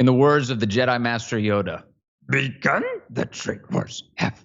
In the words of the Jedi Master Yoda, begun? The trade wars have.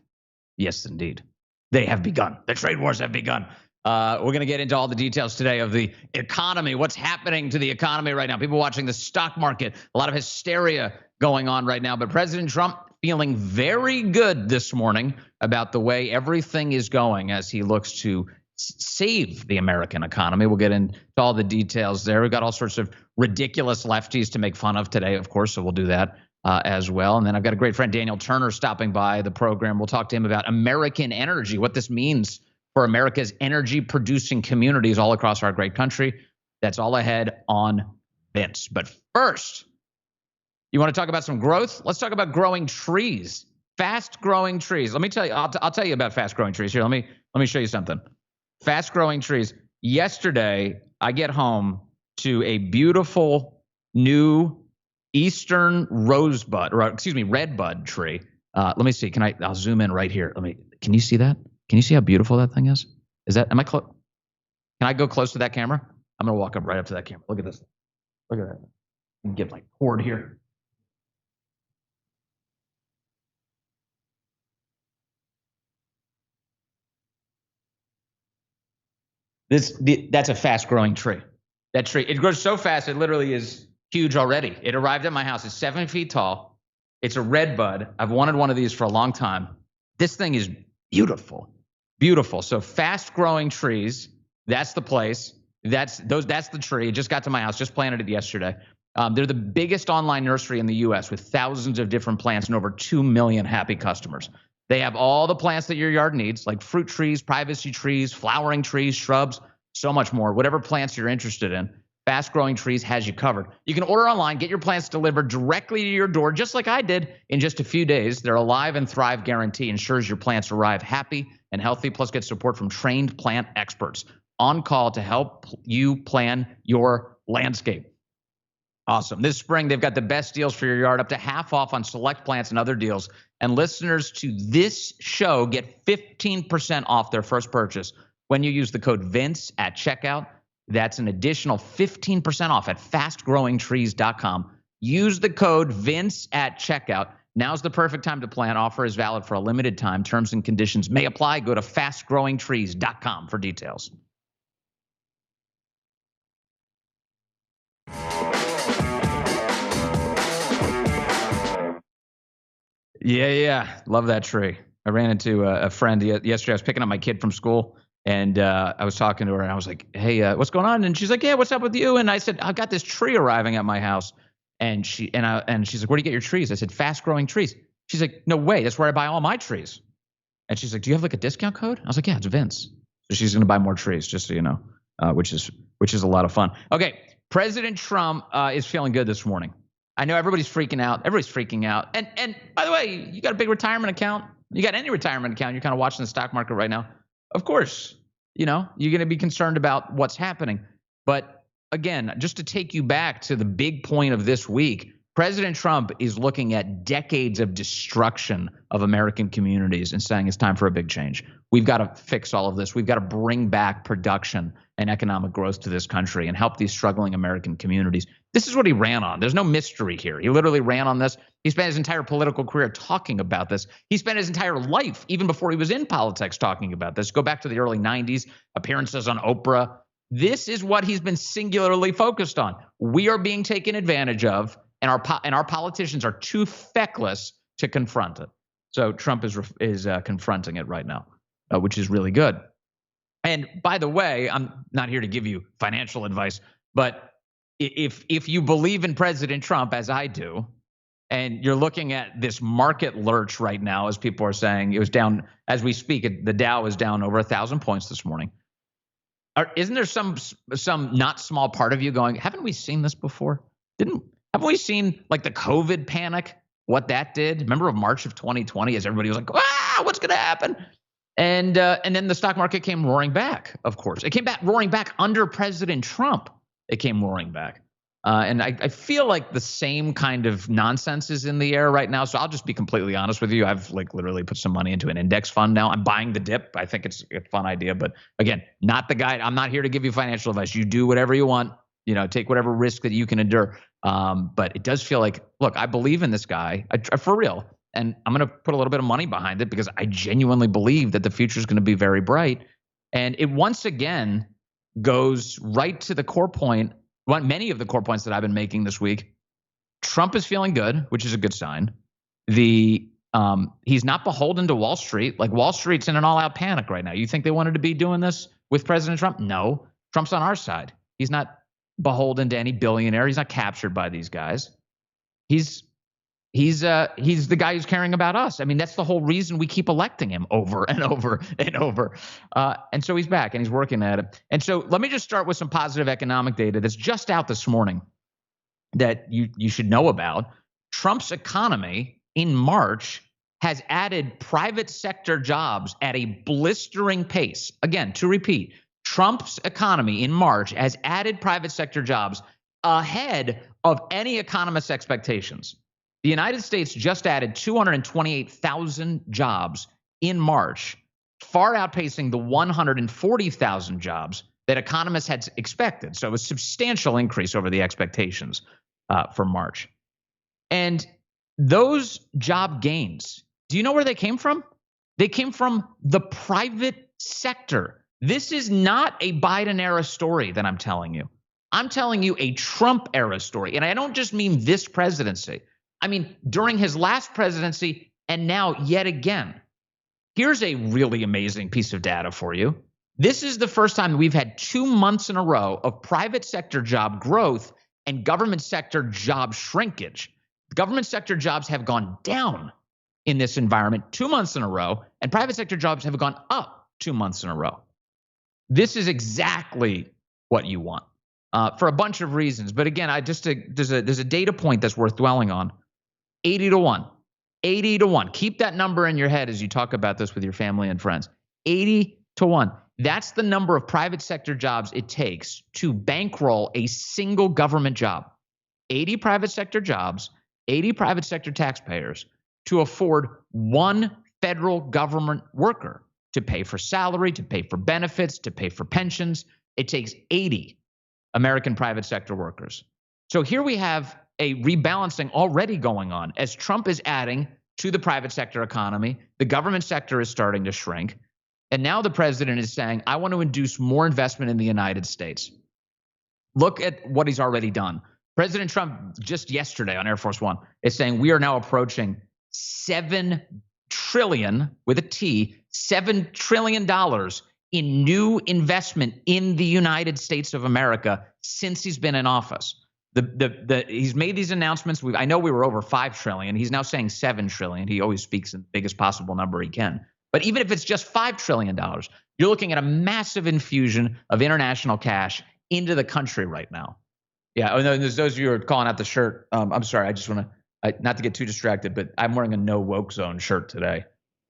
Yes, indeed. They have begun. The trade wars have begun. We're going to get into all the details today of the economy, what's happening to the economy right now. People watching the stock market, a lot of hysteria going on right now. But President Trump feeling very good this morning about the way everything is going as he looks to save the American economy. We'll get into all the details there. We've got all sorts of ridiculous lefties to make fun of today, of course, so we'll do that as well. And then I've got a great friend, Daniel Turner, stopping by the program. We'll talk to him about American energy, what this means for America's energy-producing communities all across our great country. That's all ahead on Vince. But first, you want to talk about some growth? Let's talk about growing trees, fast-growing trees. Let me tell you, I'll tell you about fast-growing trees here. Let me show you something. Fast-growing trees. Yesterday, I get home to a beautiful new eastern redbud tree. Let me see. I'll zoom in right here. Can you see that? Can you see how beautiful that thing is? Am I close? Can I go close to that camera? I'm going to walk up right up to that camera. Look at this. Look at that. I can get like poured here. That's a fast-growing tree. That tree, it grows so fast, it literally is huge already. It arrived at my house. It's 7 feet tall. It's a red bud. I've wanted one of these for a long time. This thing is beautiful, beautiful. So fast-growing trees, that's the place. That's the tree. It just got to my house. Just planted it yesterday. They're the biggest online nursery in the U.S. with thousands of different plants and over 2 million happy customers. They have all the plants that your yard needs, like fruit trees, privacy trees, flowering trees, shrubs, so much more. Whatever plants you're interested in, Fast Growing Trees has you covered. You can order online, get your plants delivered directly to your door, just like I did in just a few days. Their Alive and Thrive guarantee ensures your plants arrive happy and healthy, plus get support from trained plant experts on call to help you plan your landscape. Awesome. This spring, they've got the best deals for your yard, up to half off on select plants and other deals. And listeners to this show get 15% off their first purchase when you use the code VINCE at checkout. That's an additional 15% off at fastgrowingtrees.com. Use the code VINCE at checkout. Now's the perfect time to plant. Offer is valid for a limited time. Terms and conditions may apply. Go to fastgrowingtrees.com for details. Yeah. Love that tree. I ran into a friend yesterday. I was picking up my kid from school, and I was talking to her, and I was like, hey, what's going on? And she's like, yeah, what's up with you? And I said, I've got this tree arriving at my house. And she's like, where do you get your trees? I said, Fast Growing Trees. She's like, no way. That's where I buy all my trees. And she's like, do you have like a discount code? I was like, yeah, it's Vince. So she's going to buy more trees, just so you know, which is a lot of fun. Okay. President Trump is feeling good this morning. I know everybody's freaking out. And by the way, you got a big retirement account. You got any retirement account. You're kind of watching the stock market right now. Of course, you're going to be concerned about what's happening. But again, just to take you back to the big point of this week, President Trump is looking at decades of destruction of American communities and saying it's time for a big change. We've got to fix all of this. We've got to bring back production and economic growth to this country and help these struggling American communities. This is what he ran on. There's no mystery here. He literally ran on this. He spent his entire political career talking about this. He spent his entire life, even before he was in politics, talking about this. Go back to the early 90s, appearances on Oprah. This is what he's been singularly focused on. We are being taken advantage of, and our politicians are too feckless to confront it. So Trump is confronting it right now, which is really good. And by the way, I'm not here to give you financial advice, but if you believe in President Trump, as I do, and you're looking at this market lurch right now, as people are saying, it was down as we speak. The Dow is down over 1,000 points this morning. Isn't there some not small part of you going, haven't we seen this before? Haven't we seen like the COVID panic? What that did? Remember of March of 2020, as everybody was like, what's going to happen? And then the stock market came roaring back. Of course, it came back roaring back under President Trump. It came roaring back. And I feel like the same kind of nonsense is in the air right now. So I'll just be completely honest with you. I've like literally put some money into an index fund now. I'm buying the dip. I think it's a fun idea. But again, not the guy. I'm not here to give you financial advice. You do whatever you want. Take whatever risk that you can endure. But it does feel like, look, I believe in this guy for real. And I'm going to put a little bit of money behind it because I genuinely believe that the future is going to be very bright. And it once again goes right to the core point, many of the core points that I've been making this week. Trump is feeling good, which is a good sign. He's not beholden to Wall Street. Like, Wall Street's in an all-out panic right now. You think they wanted to be doing this with President Trump? No. Trump's on our side. He's not beholden to any billionaire. He's not captured by these guys. He's the guy who's caring about us. I mean, that's the whole reason we keep electing him over and over and over. And so he's back and he's working at it. And so let me just start with some positive economic data that's just out this morning that you should know about. Trump's economy in March has added private sector jobs at a blistering pace. Again, to repeat, Trump's economy in March has added private sector jobs ahead of any economist's expectations. The United States just added 228,000 jobs in March, far outpacing the 140,000 jobs that economists had expected. So a substantial increase over the expectations for March. And those job gains, do you know where they came from? They came from the private sector. This is not a Biden-era story that I'm telling you. I'm telling you a Trump-era story. And I don't just mean this presidency. I mean, during his last presidency and now yet again. Here's a really amazing piece of data for you. This is the first time we've had 2 months in a row of private sector job growth and government sector job shrinkage. Government sector jobs have gone down in this environment 2 months in a row, and private sector jobs have gone up 2 months in a row. This is exactly what you want for a bunch of reasons. But again, there's a data point that's worth dwelling on. 80 to 1. 80 to 1. Keep that number in your head as you talk about this with your family and friends. 80 to 1. That's the number of private sector jobs it takes to bankroll a single government job. 80 private sector jobs, 80 private sector taxpayers to afford one federal government worker to pay for salary, to pay for benefits, to pay for pensions. It takes 80 American private sector workers. So here we have a rebalancing already going on as Trump is adding to the private sector economy. The government sector is starting to shrink. And now the president is saying, I want to induce more investment in the United States. Look at what he's already done. President Trump just yesterday on Air Force One is saying we are now approaching $7 trillion with a T, $7 trillion in new investment in the United States of America since he's been in office. He's made these announcements. I know we were over $5 trillion. He's now saying $7 trillion. He always speaks in the biggest possible number he can. But even if it's just $5 trillion, you're looking at a massive infusion of international cash into the country right now. Yeah. Oh, no, there's those of you who are calling out the shirt. I'm sorry. I just want to, not to get too distracted, but I'm wearing a No Woke Zone shirt today.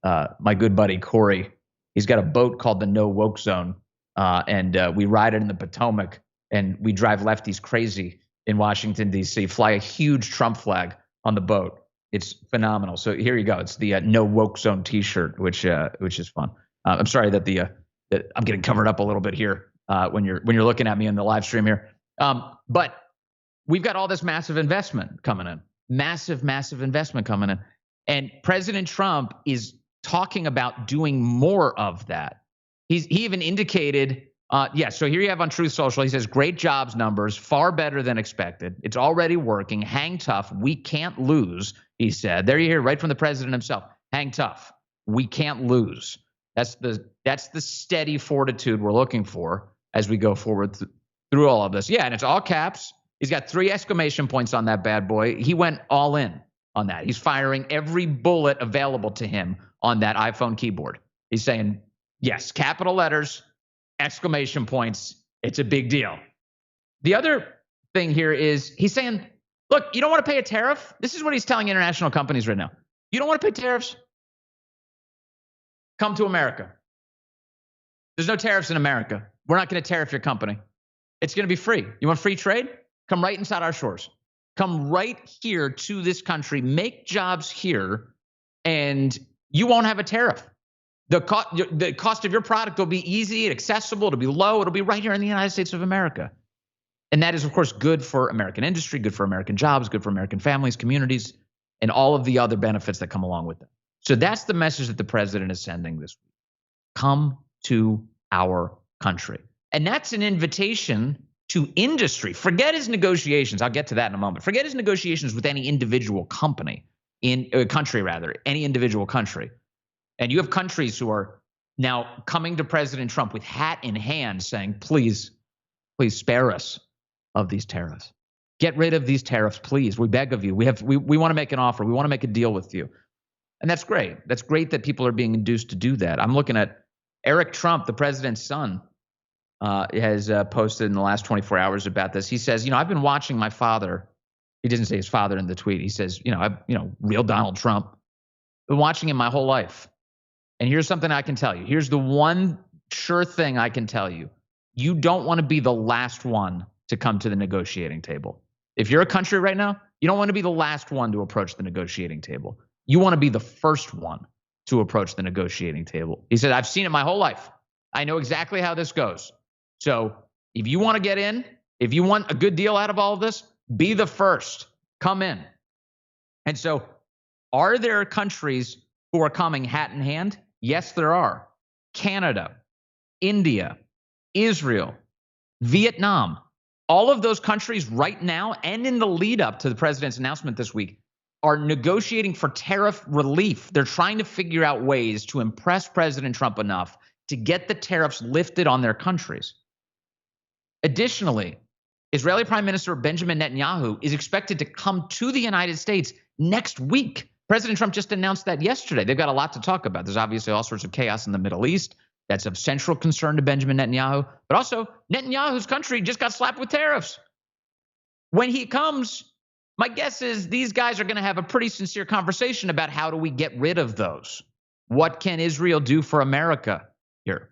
My good buddy Corey, he's got a boat called the No Woke Zone, and we ride it in the Potomac, and we drive lefties crazy in Washington, D.C., fly a huge Trump flag on the boat. It's phenomenal. So here you go. It's the No Woke Zone T-shirt, which is fun. I'm sorry that that I'm getting covered up a little bit here when you're looking at me in the live stream here. But we've got all this massive investment coming in, massive investment coming in, and President Trump is talking about doing more of that. He even indicated. So here you have on Truth Social, he says, great jobs numbers, far better than expected. It's already working. Hang tough. We can't lose, he said. There you hear right from the president himself. Hang tough. We can't lose. That's the steady fortitude we're looking for as we go forward through all of this. Yeah, and it's all caps. He's got 3 exclamation points on that bad boy. He went all in on that. He's firing every bullet available to him on that iPhone keyboard. He's saying, yes, capital letters, exclamation points. It's a big deal. The other thing here is he's saying, look, you don't want to pay a tariff? This is what he's telling international companies right now. You don't want to pay tariffs? Come to America. There's no tariffs in America. We're not going to tariff your company. It's going to be free. You want free trade? Come right inside our shores. Come right here to this country. Make jobs here, and you won't have a tariff. The cost of your product will be easy and accessible. It'll be low. It'll be right here in the United States of America. And that is, of course, good for American industry, good for American jobs, good for American families, communities, and all of the other benefits that come along with it. So that's the message that the president is sending this week. Come to our country. And that's an invitation to industry. Forget his negotiations. I'll get to that in a moment. Forget his negotiations with any individual company, any individual country. And you have countries who are now coming to President Trump with hat in hand saying, please spare us of these tariffs. Get rid of these tariffs, please. We beg of you. We want to make an offer. We want to make a deal with you. And that's great. That's great that people are being induced to do that. I'm looking at Eric Trump, the president's son, has posted in the last 24 hours about this. He says, I've been watching my father. He doesn't say his father in the tweet. He says, real Donald Trump. Been watching him my whole life. And here's something I can tell you. Here's the one sure thing I can tell you. You don't want to be the last one to come to the negotiating table. If you're a country right now, you don't want to be the last one to approach the negotiating table. You want to be the first one to approach the negotiating table. He said, I've seen it my whole life. I know exactly how this goes. So if you want to get in, if you want a good deal out of all of this, be the first. Come in. And so are there countries who are coming hat in hand? Yes, there are. Canada, India, Israel, Vietnam, all of those countries right now and in the lead up to the president's announcement this week are negotiating for tariff relief. They're trying to figure out ways to impress President Trump enough to get the tariffs lifted on their countries. Additionally, Israeli Prime Minister Benjamin Netanyahu is expected to come to the United States next week. President Trump just announced that yesterday. They've got a lot to talk about. There's obviously all sorts of chaos in the Middle East. That's of central concern to Benjamin Netanyahu. But also, Netanyahu's country just got slapped with tariffs. When he comes, my guess is these guys are going to have a pretty sincere conversation about how do we get rid of those? What can Israel do for America here?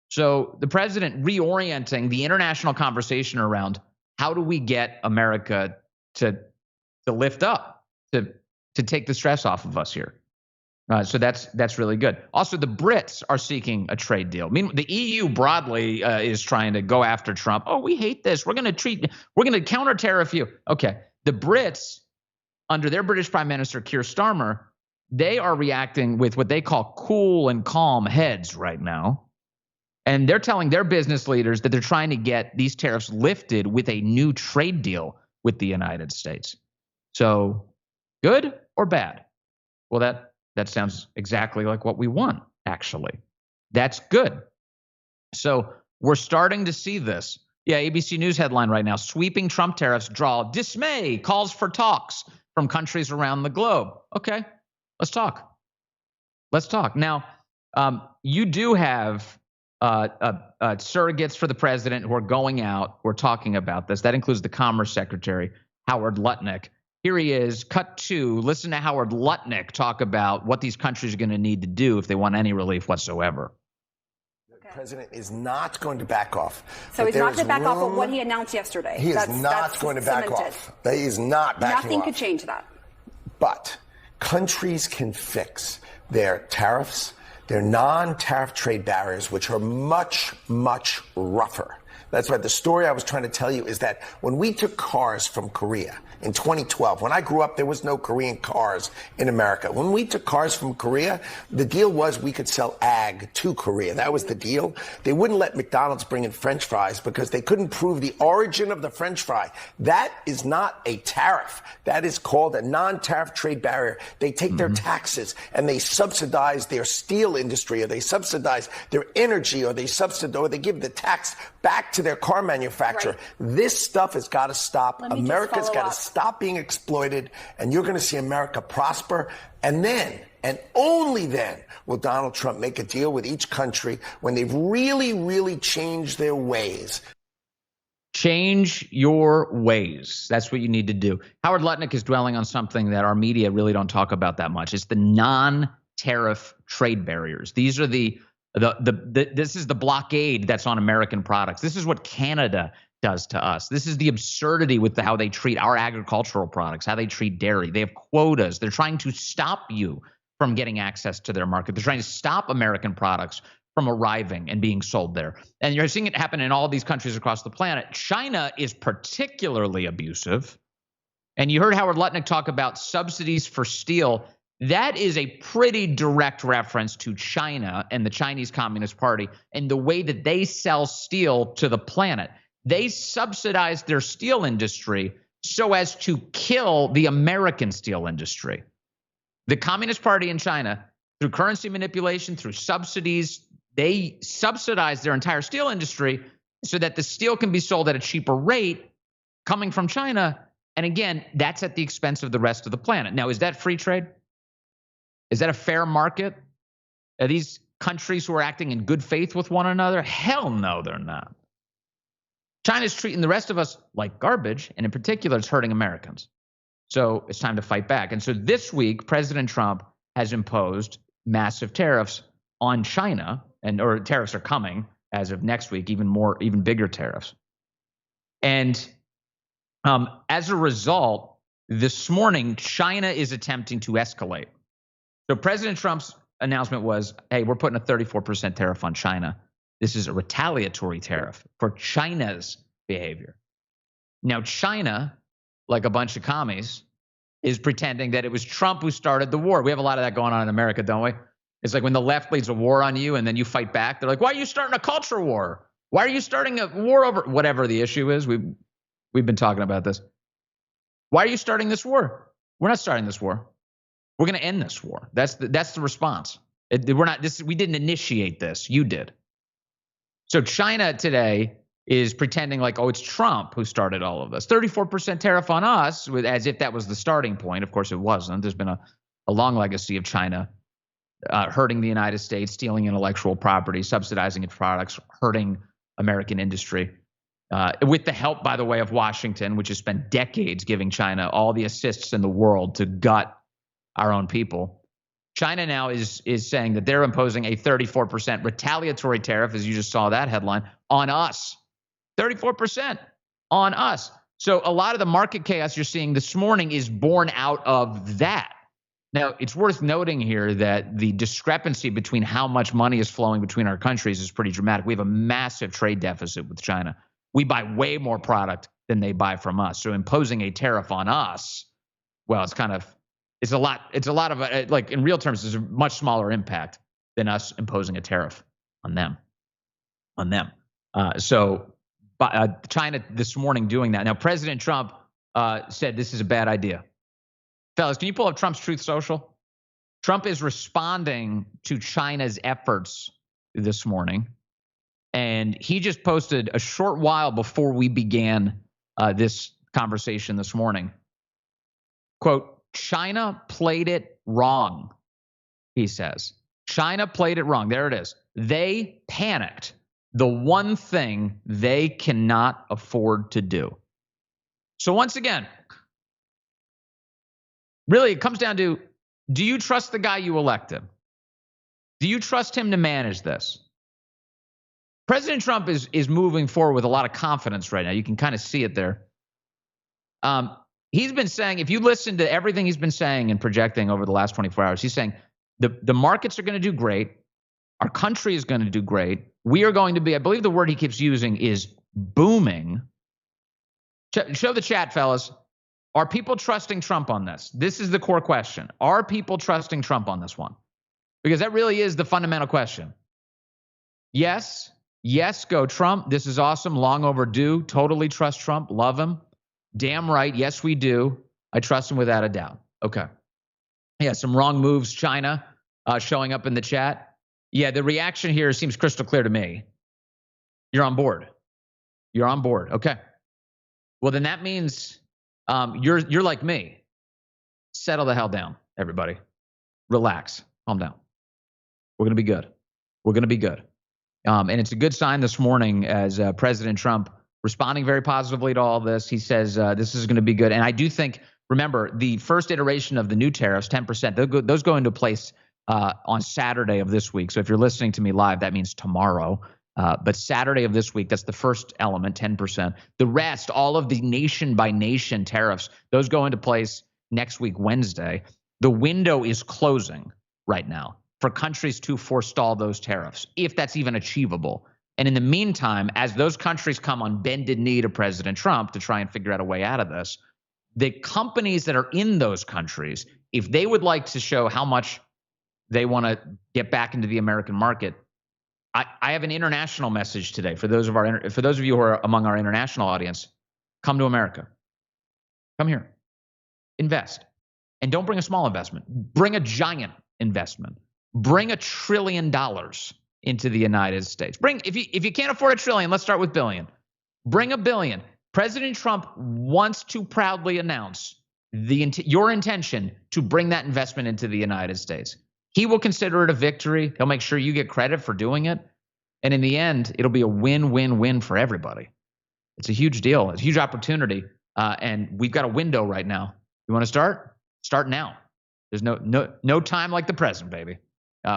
So the president reorienting the international conversation around how do we get America to lift up, to take the stress off of us here. So that's really good. Also, the Brits are seeking a trade deal. Meanwhile, the EU broadly is trying to go after Trump. Oh, we hate this. We're going to counter tariff you. Okay. The Brits, under their British Prime Minister Keir Starmer, they are reacting with what they call cool and calm heads right now. And they're telling their business leaders that they're trying to get these tariffs lifted with a new trade deal with the United States. So good or bad? Well, that sounds exactly like what we want, actually. That's good. So we're starting to see this. Yeah, ABC News headline right now, sweeping Trump tariffs draw dismay, calls for talks from countries around the globe. Okay, let's talk. Now, you do have surrogates for the president who are going out. We're talking about this. That includes the Commerce Secretary, Howard Lutnick. Here he is, cut two. Listen to Howard Lutnick talk about what these countries are going to need to do if they want any relief whatsoever. The president is not going to back off. So he's not going to back off of what he announced yesterday. He is not going to back off. He is not backing off. Nothing could change that. But countries can fix their tariffs, their non-tariff trade barriers, which are much, much rougher. That's right. The story I was trying to tell you is that when we took cars from Korea in 2012, when I grew up, there was no Korean cars in America. When we took cars from Korea, the deal was we could sell ag to Korea. That was the deal. They wouldn't let McDonald's bring in French fries because they couldn't prove the origin of the French fry. That is not a tariff. That is called a non-tariff trade barrier. They take their taxes and they subsidize their steel industry, or they subsidize their energy, or they give the tax back to their car manufacturer. Right. This stuff has got to stop. America's got to stop being exploited, and you're going to see America prosper. And then, and only then, will Donald Trump make a deal with each country when they've really, really changed their ways. Change your ways. That's what you need to do. Howard Lutnick is dwelling on something that our media really don't talk about that much. It's the non-tariff trade barriers. These are this is the blockade that's on American products. This is what Canada does to us. This is the absurdity with how they treat our agricultural products, how they treat dairy. They have quotas. They're trying to stop you from getting access to their market. They're trying to stop American products from arriving and being sold there. And you're seeing it happen in all these countries across the planet. China is particularly abusive. And you heard Howard Lutnick talk about subsidies for steel. That is a pretty direct reference to China and the Chinese Communist Party and the way that they sell steel to the planet. They subsidize their steel industry so as to kill the American steel industry. The Communist Party in China, through currency manipulation, through subsidies, they subsidize their entire steel industry so that the steel can be sold at a cheaper rate coming from China. And again, that's at the expense of the rest of the planet. Now, is that free trade? Is that a fair market? Are these countries who are acting in good faith with one another? Hell no, they're not. China's treating the rest of us like garbage, and in particular, it's hurting Americans. So it's time to fight back. And so this week, President Trump has imposed massive tariffs on China, or tariffs are coming as of next week, even bigger tariffs. And as a result, this morning, China is attempting to escalate. So President Trump's announcement was, hey, we're putting a 34% tariff on China. This is a retaliatory tariff for China's behavior. Now, China, like a bunch of commies, is pretending that it was Trump who started the war. We have a lot of that going on in America, don't we? It's like when the left leads a war on you and then you fight back. They're like, why are you starting a culture war? Why are you starting a war over whatever the issue is? We've been talking about this. Why are you starting this war? We're not starting this war. We're going to end this war. That's the response. We didn't initiate this. You did. So China today is pretending like, oh, it's Trump who started all of this. 34% tariff on us, as if that was the starting point. Of course, it wasn't. There's been a long legacy of China hurting the United States, stealing intellectual property, subsidizing its products, hurting American industry. With the help, by the way, of Washington, which has spent decades giving China all the assists in the world to gut our own people. China now is saying that they're imposing a 34% retaliatory tariff, as you just saw that headline, on us. 34% on us. So a lot of the market chaos you're seeing this morning is born out of that. Now, it's worth noting here that the discrepancy between how much money is flowing between our countries is pretty dramatic. We have a massive trade deficit with China. We buy way more product than they buy from us. So imposing a tariff on us, well, it's a lot of, like, in real terms, there's a much smaller impact than us imposing a tariff on them. So China this morning doing that. Now, President Trump said this is a bad idea. Fellas, can you pull up Trump's Truth Social? Trump is responding to China's efforts this morning. And he just posted a short while before we began this conversation this morning. Quote, China played it wrong, he says. China played it wrong. There it is. They panicked. The one thing they cannot afford to do. So once again, really, it comes down to, do you trust the guy you elected? Do you trust him to manage this? President Trump is moving forward with a lot of confidence right now. You can kind of see it there. He's been saying, if you listen to everything he's been saying and projecting over the last 24 hours, he's saying the markets are going to do great. Our country is going to do great. We are going to be, I believe the word he keeps using is booming. Show the chat, fellas. Are people trusting Trump on this? This is the core question. Are people trusting Trump on this one? Because that really is the fundamental question. Yes, go Trump. This is awesome. Long overdue. Totally trust Trump. Love him. Damn right. Yes, we do. I trust him without a doubt. Okay. Yeah, some wrong moves, China, showing up in the chat. Yeah, the reaction here seems crystal clear to me. You're on board. You're on board. Okay. Well, then that means you're like me. Settle the hell down, everybody. Relax. Calm down. We're going to be good. We're going to be good. And it's a good sign this morning as President Trump responding very positively to all this. He says this is going to be good. And I do think, remember, the first iteration of the new tariffs, 10%, those go into place on Saturday of this week. So if you're listening to me live, that means tomorrow. But Saturday of this week, that's the first element, 10%. The rest, all of the nation by nation tariffs, those go into place next week, Wednesday. The window is closing right now for countries to forestall those tariffs, if that's even achievable. And in the meantime, as those countries come on bended knee to President Trump to try and figure out a way out of this, the companies that are in those countries, if they would like to show how much they want to get back into the American market, I have an international message today for those of you who are among our international audience. Come to America. Come here. Invest. And don't bring a small investment. Bring a giant investment. Bring $1 trillion into the United States. If you can't afford $1 trillion, let's start with billion. Bring $1 billion. President Trump wants to proudly announce your intention to bring that investment into the United States. He will consider it a victory. He'll make sure you get credit for doing it. And in the end, it'll be a win-win-win for everybody. It's a huge deal. It's a huge opportunity. And we've got a window right now. You want to start? Start now. There's no time like the present, baby.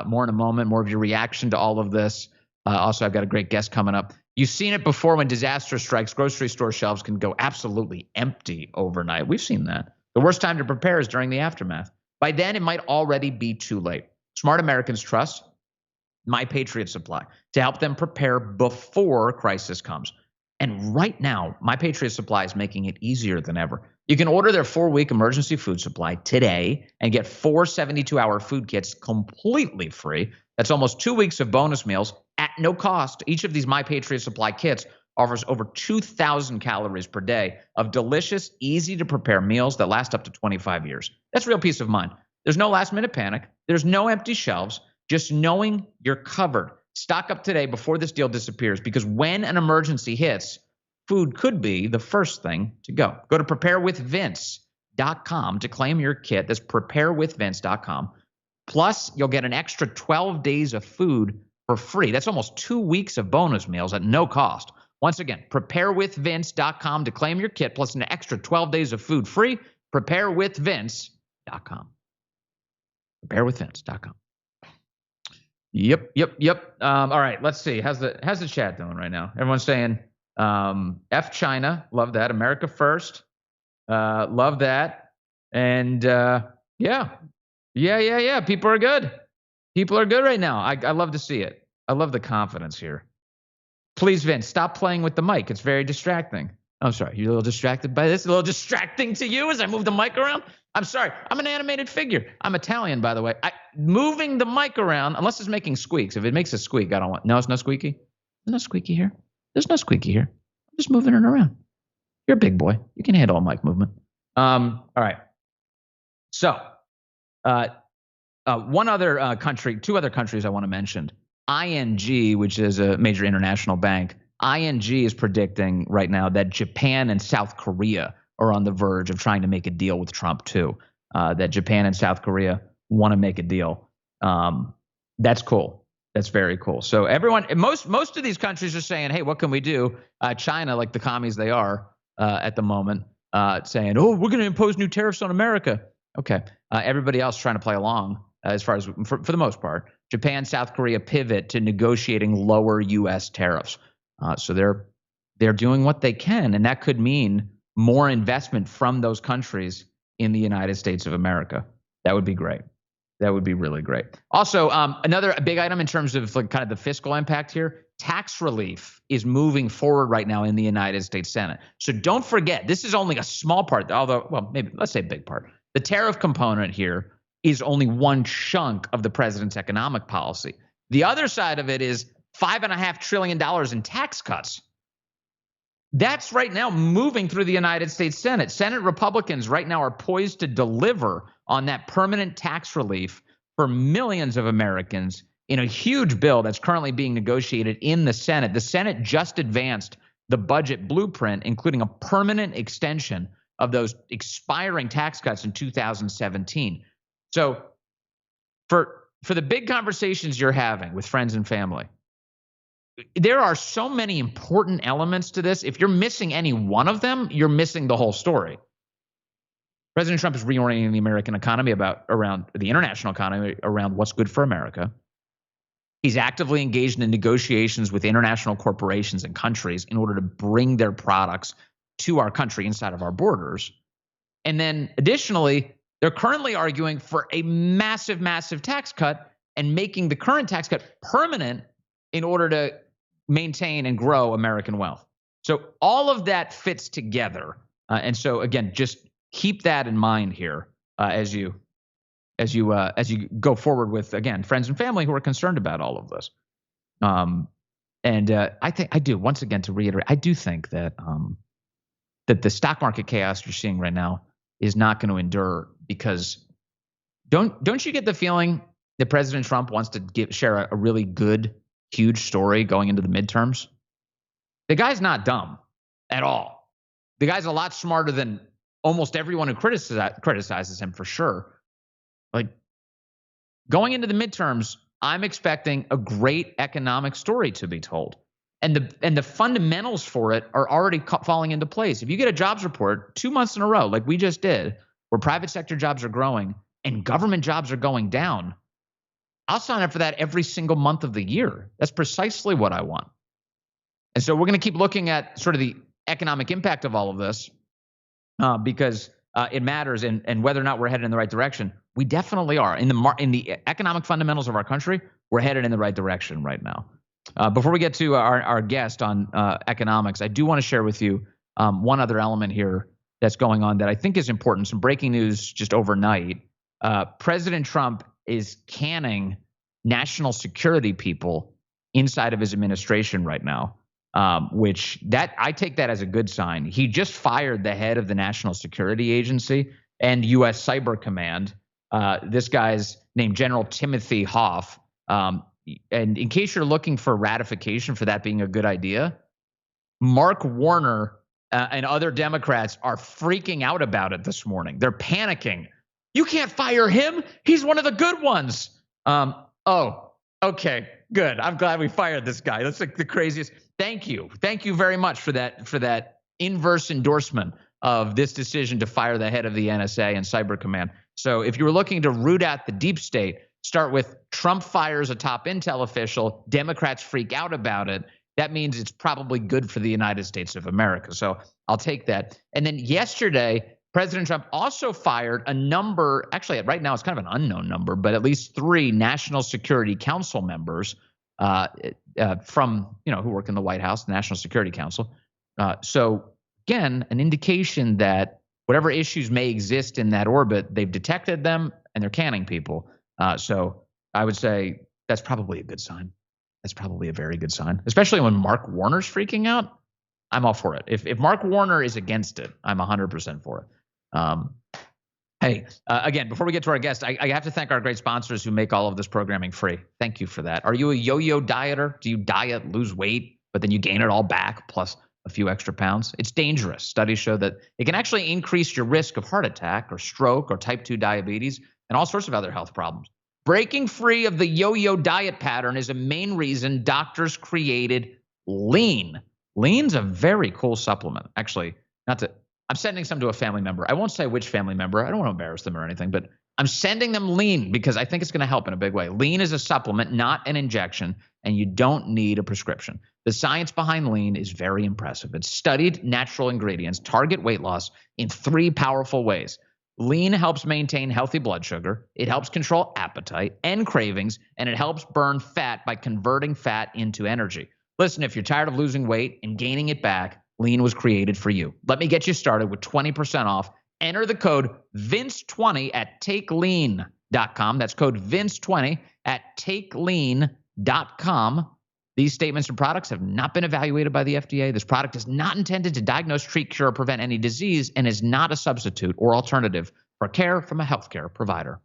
More in a moment, more of your reaction to all of this. Also, I've got a great guest coming up. You've seen it before when disaster strikes. Grocery store shelves can go absolutely empty overnight. We've seen that. The worst time to prepare is during the aftermath. By then, it might already be too late. Smart Americans trust My Patriot Supply to help them prepare before crisis comes. And right now, My Patriot Supply is making it easier than ever. You can order their 4-week emergency food supply today and get 4 72-hour food kits completely free. That's almost 2 weeks of bonus meals at no cost. Each of these My Patriot Supply kits offers over 2,000 calories per day of delicious, easy-to-prepare meals that last up to 25 years. That's real peace of mind. There's no last-minute panic. There's no empty shelves. Just knowing you're covered. Stock up today before this deal disappears, because when an emergency hits, food could be the first thing to go. Go to preparewithvince.com to claim your kit. That's preparewithvince.com. Plus, you'll get an extra 12 days of food for free. That's almost 2 weeks of bonus meals at no cost. Once again, preparewithvince.com to claim your kit, plus an extra 12 days of food free. Preparewithvince.com. Preparewithvince.com. Yep. All right, let's see. How's the chat doing right now? Everyone's saying F China. Love that. America first. Love that. And yeah. People are good. People are good right now. I love to see it. I love the confidence here. Please, Vince, stop playing with the mic. It's very distracting. I'm sorry. You're a little distracted by this? A little distracting to you as I move the mic around? I'm sorry. I'm an animated figure. I'm Italian, by the way. Moving the mic around, unless it's making squeaks. If it makes a squeak, I don't want. No, it's not squeaky. There's no squeaky here. There's no squeaky here. I'm just moving it around. You're a big boy. You can handle a mic movement. All right. So, one other country, 2 other countries I want to mention. ING, which is a major international bank, ING is predicting right now that Japan and South Korea are on the verge of trying to make a deal with Trump too. That Japan and South Korea want to make a deal. That's cool. That's very cool. So everyone, most of these countries are saying, hey, what can we do? China, like the commies they are at the moment, saying, oh, we're going to impose new tariffs on America. Okay. Everybody else trying to play along as far as for the most part. Japan, South Korea pivot to negotiating lower U.S. tariffs. So they're doing what they can, and that could mean more investment from those countries in the United States of America. That would be great. That would be really great. Also, another big item in terms of like kind of the fiscal impact here, tax relief is moving forward right now in the United States Senate. So don't forget, this is only a small part, although, well, maybe let's say a big part. The tariff component here is only one chunk of the president's economic policy. The other side of it is $5.5 trillion in tax cuts. That's right now moving through the United States Senate. Senate Republicans right now are poised to deliver on that permanent tax relief for millions of Americans in a huge bill that's currently being negotiated in the Senate. The Senate just advanced the budget blueprint, including a permanent extension of those expiring tax cuts in 2017. So for the big conversations you're having with friends and family, there are so many important elements to this. If you're missing any one of them, you're missing the whole story. President Trump is reorienting the American economy around the international economy around what's good for America. He's actively engaged in negotiations with international corporations and countries in order to bring their products to our country inside of our borders. And then additionally, they're currently arguing for a massive, massive tax cut. and making the current tax cut permanent in order to maintain and grow American wealth. So all of that fits together. And so again, just keep that in mind here as you go forward with, again, friends and family who are concerned about all of this. I do, once again, to reiterate, I do think that that the stock market chaos you're seeing right now is not going to endure, because don't you get the feeling that President Trump wants to share a really good, huge story going into the midterms? The guy's not dumb at all. The guy's a lot smarter than almost everyone who criticizes him, for sure. Like, going into the midterms, I'm expecting a great economic story to be told. And the fundamentals for it are already falling into place. If you get a jobs report 2 months in a row, like we just did, where private sector jobs are growing and government jobs are going down, I'll sign up for that every single month of the year. That's precisely what I want. And so we're going to keep looking at sort of the economic impact of all of this because it matters, and whether or not we're headed in the right direction. We definitely are. In the economic fundamentals of our country, we're headed in the right direction right now. Before we get to our guest on economics, I do want to share with you one other element here that's going on that I think is important. Some breaking news just overnight. President Trump is canning national security people inside of his administration right now, which I take that as a good sign. He just fired the head of the National Security Agency and U.S. Cyber Command. This guy's named General Timothy Hoff. And in case you're looking for ratification for that being a good idea, Mark Warner and other Democrats are freaking out about it this morning. They're panicking. You can't fire him. He's one of the good ones. Oh, okay, good. I'm glad we fired this guy. That's like the craziest. Thank you. Thank you very much for that inverse endorsement of this decision to fire the head of the NSA and Cyber Command. So if you were looking to root out the deep state, start with Trump fires a top intel official, Democrats freak out about it. That means it's probably good for the United States of America. So I'll take that. And then yesterday, President Trump also fired a number, actually right now it's kind of an unknown number, but at least 3 National Security Council members from, who work in the White House, the National Security Council. So again, an indication that whatever issues may exist in that orbit, they've detected them and they're canning people. So I would say that's probably a good sign. That's probably a very good sign, especially when Mark Warner's freaking out. I'm all for it. If Mark Warner is against it, I'm 100% for it. Hey, again, before we get to our guest, I have to thank our great sponsors who make all of this programming free. Thank you for that. Are you a yo-yo dieter? Do you diet, lose weight, but then you gain it all back plus a few extra pounds? It's dangerous. Studies show that it can actually increase your risk of heart attack or stroke or type 2 diabetes and all sorts of other health problems. Breaking free of the yo-yo diet pattern is a main reason doctors created Lean. Lean's a very cool supplement. Actually, I'm sending some to a family member. I won't say which family member. I don't want to embarrass them or anything, but I'm sending them Lean because I think it's going to help in a big way. Lean is a supplement, not an injection, and you don't need a prescription. The science behind Lean is very impressive. It's studied natural ingredients, target weight loss in 3 powerful ways. Lean helps maintain healthy blood sugar. It helps control appetite and cravings, and it helps burn fat by converting fat into energy. Listen, if you're tired of losing weight and gaining it back, Lean was created for you. Let me get you started with 20% off. Enter the code VINCE20 at takelean.com. That's code VINCE20 at takelean.com. These statements and products have not been evaluated by the FDA. This product is not intended to diagnose, treat, cure, or prevent any disease and is not a substitute or alternative for care from a healthcare provider.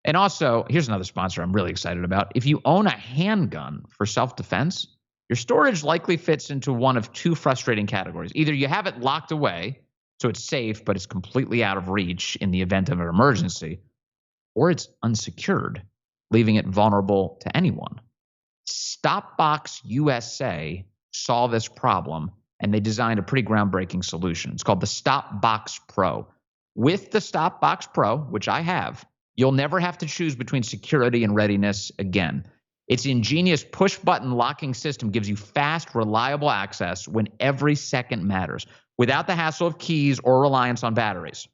And also, here's another sponsor I'm really excited about. If you own a handgun for self-defense, your storage likely fits into one of 2 frustrating categories. Either you have it locked away, so it's safe, but it's completely out of reach in the event of an emergency, or it's unsecured, leaving it vulnerable to anyone. Stopbox USA saw this problem, and they designed a pretty groundbreaking solution. It's called the Stopbox Pro. With the Stopbox Pro, which I have, you'll never have to choose between security and readiness again. Its ingenious push-button locking system gives you fast, reliable access when every second matters, without the hassle of keys or reliance on batteries.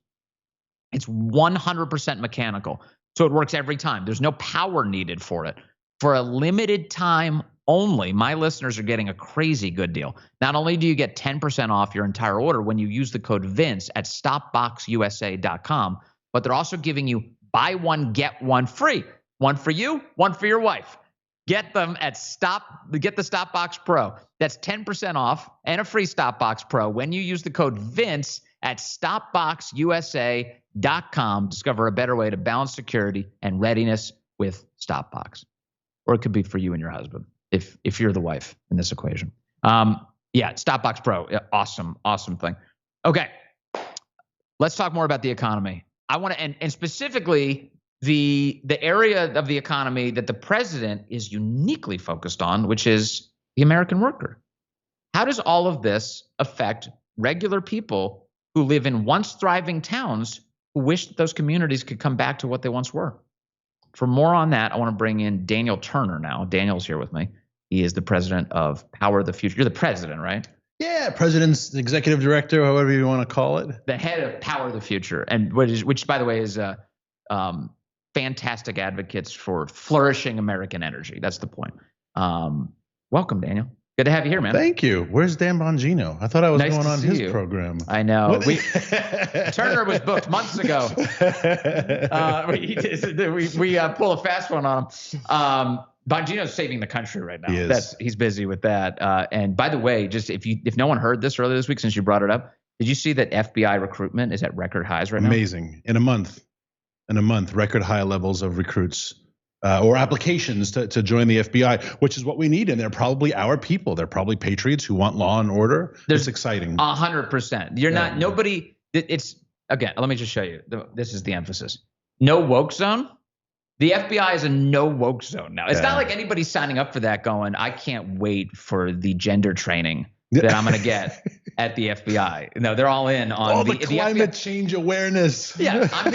It's 100% mechanical, So it works every time. There's no power needed for it. For a limited time only, my listeners are getting a crazy good deal. Not only do you get 10% off your entire order when you use the code Vince at stopboxusa.com, but they're also giving you buy one, get one free. One for you, one for your wife. Get them at get the Stopbox Pro. That's 10% off and a free Stopbox Pro when you use the code Vince at stopboxusa.com. Discover a better way to balance security and readiness with Stopbox. Or it could be for you and your husband if you're the wife in this equation. Stopbox Pro, awesome thing. Okay, let's talk more about the economy. I want to, and specifically the area of the economy that the president is uniquely focused on, which is the American worker. How does all of this affect regular people who live in once thriving towns who wish that those communities could come back to what they once were? For more on that, I want to bring in Daniel Turner now. Daniel's here with me. He is the president of Power the Future. You're the president, right? Yeah, president's executive director, however you want to call it. The head of Power the Future, and which by the way, is fantastic advocates for flourishing American energy. That's the point. Welcome, Daniel. Good to have you here, man. Thank you. Where's DanBongino? I thought I was Nice going on his you. program. I know. Turner was booked months ago. We pull a fast one on him. Bongino's saving the country right now. He is. He's busy with that. And by the way, just if no one heard this earlier this week since you brought it up, did you see that FBI recruitment is at record highs right now? Amazing. In a month, record high levels of recruits or applications to join the FBI, which is what we need. And they're probably our people. They're probably patriots who want law and order. It's exciting. 100%. You're not, nobody, it's, again, let me just show you. This is the emphasis. No woke zone. The FBI is a no woke zone now. It's not like anybody's signing up for that going, I can't wait for the gender training that I'm going to get at the FBI. No, they're all in on the climate change awareness. Yeah, I'm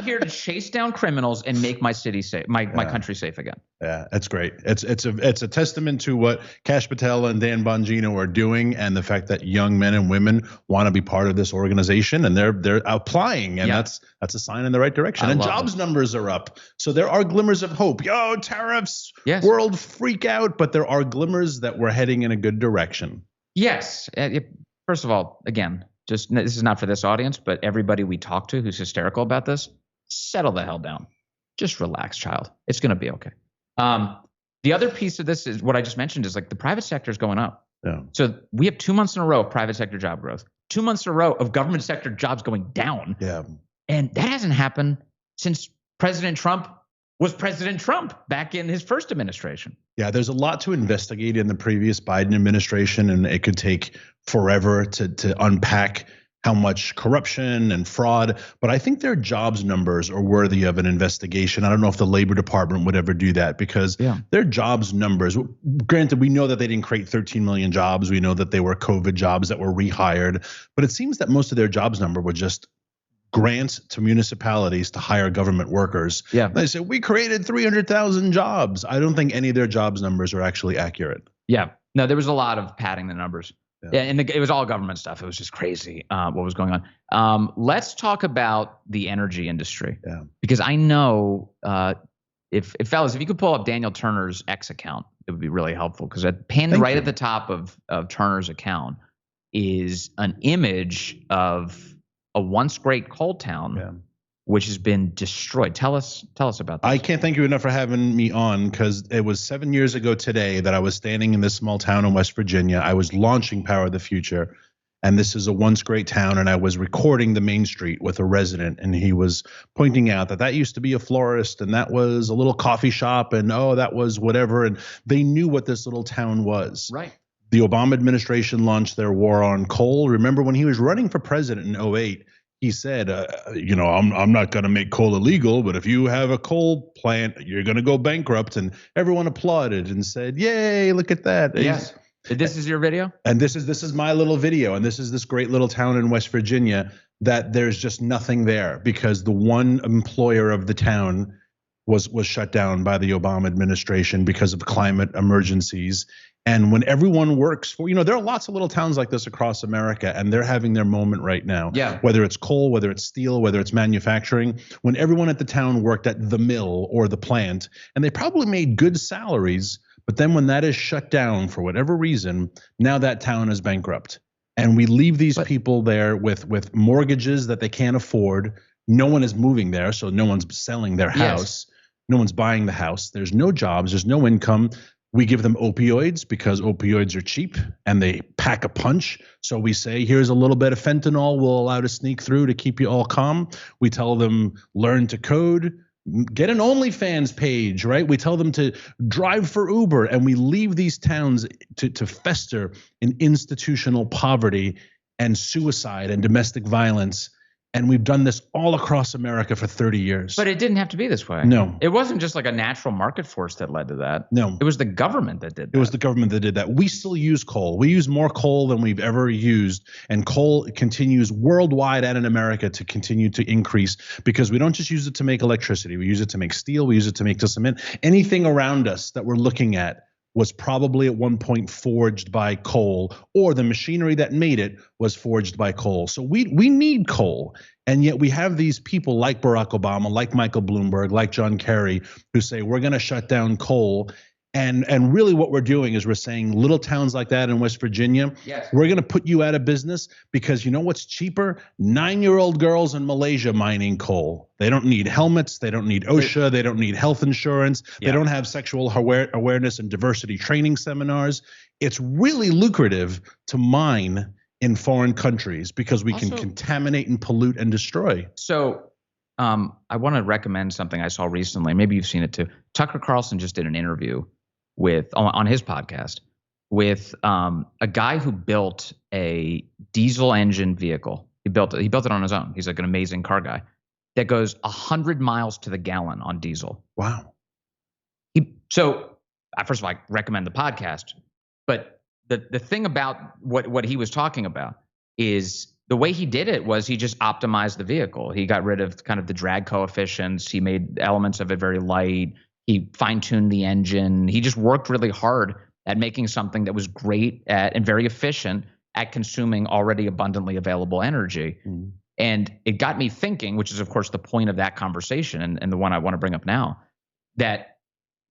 here to chase down criminals and make my city safe, my country safe again. Yeah, that's great. It's a testament to what Kash Patel and DanBongino are doing, and the fact that young men and women want to be part of this organization, and they're applying, and that's a sign in the right direction. And jobs numbers are up, so there are glimmers of hope. Tariffs, world freak out, but there are glimmers that we're heading in a good direction. Yes. First of all, again, this is not for this audience, but everybody we talk to who's hysterical about this, settle the hell down. Just relax, child. It's going to be okay. The other piece of this is what I just mentioned is like the private sector is going up. Yeah. So we have 2 months in a row of private sector job growth, 2 months in a row of government sector jobs going down. Yeah. And that hasn't happened since President Trump was President Trump back in his first administration. Yeah, there's a lot to investigate in the previous Biden administration, and it could take forever to unpack how much corruption and fraud. But I think their jobs numbers are worthy of an investigation. I don't know if the Labor Department would ever do that because their jobs numbers, granted, we know that they didn't create 13 million jobs. We know that they were COVID jobs that were rehired. But it seems that most of their jobs number were just grants to municipalities to hire government workers. Yeah. They said, we created 300,000 jobs. I don't think any of their jobs numbers are actually accurate. Yeah. No, there was a lot of padding the numbers. Yeah, and it was all government stuff. It was just crazy what was going on. Let's talk about the energy industry. Yeah. Because I know if fellas, if you could pull up Daniel Turner's X account, it would be really helpful because pinned right at the top of Turner's account is an image of a once great coal town, which has been destroyed. Tell us about that. I can't thank you enough for having me on because it was 7 years ago today that I was standing in this small town in West Virginia. I was launching Power of the Future, and this is a once great town, and I was recording the main street with a resident, and he was pointing out that used to be a florist, and that was a little coffee shop, and that was whatever, and they knew what this little town was. Right. The Obama administration launched their war on coal. Remember when he was running for president in 2008, he said, I'm not going to make coal illegal, but if you have a coal plant, you're going to go bankrupt. And everyone applauded and said, yay, look at that. Yes. This is your video? And this is my little video. And this is this great little town in West Virginia that there's just nothing there because the one employer of the town was shut down by the Obama administration because of climate emergencies. And when everyone works for, there are lots of little towns like this across America, and they're having their moment right now. Yeah. Whether it's coal, whether it's steel, whether it's manufacturing, when everyone at the town worked at the mill or the plant, and they probably made good salaries, but then when that is shut down for whatever reason, now that town is bankrupt. And we leave these people there with mortgages that they can't afford. No one is moving there, so no one's selling their house. Yes. No one's buying the house. There's no jobs. There's no income. We give them opioids because opioids are cheap and they pack a punch. So we say, here's a little bit of fentanyl we'll allow to sneak through to keep you all calm. We tell them, learn to code, get an OnlyFans page, right? We tell them to drive for Uber, and we leave these towns to fester in institutional poverty and suicide and domestic violence. And we've done this all across America for 30 years. But it didn't have to be this way. No. It wasn't just like a natural market force that led to that. No. It was the government that did that. It was the government that did that. We still use coal. We use more coal than we've ever used. And coal continues worldwide and in America to continue to increase because we don't just use it to make electricity. We use it to make steel. We use it to make cement. Anything around us that we're looking at was probably at one point forged by coal, or the machinery that made it was forged by coal. So we need coal. And yet we have these people like Barack Obama, like Michael Bloomberg, like John Kerry, who say we're going to shut down coal. And really what we're doing is we're saying little towns like that in West Virginia, yes, we're going to put you out of business because you know what's cheaper? 9-year-old girls in Malaysia mining coal. They don't need helmets. They don't need OSHA. They don't need health insurance. Yeah. They don't have sexual awareness and diversity training seminars. It's really lucrative to mine in foreign countries because we can contaminate and pollute and destroy. So I want to recommend something I saw recently. Maybe you've seen it too. Tucker Carlson just did an interview on his podcast with a guy who built a diesel engine vehicle. He built it on his own. He's like an amazing car guy that goes 100 miles to the gallon on diesel. Wow. So first of all, I recommend the podcast, but the thing about what he was talking about is the way he did it was he just optimized the vehicle. He got rid of kind of the drag coefficients. He made elements of it very light. He fine-tuned the engine. He just worked really hard at making something that was great at and very efficient at consuming already abundantly available energy. Mm-hmm. And it got me thinking, which is, of course, the point of that conversation and the one I want to bring up now, that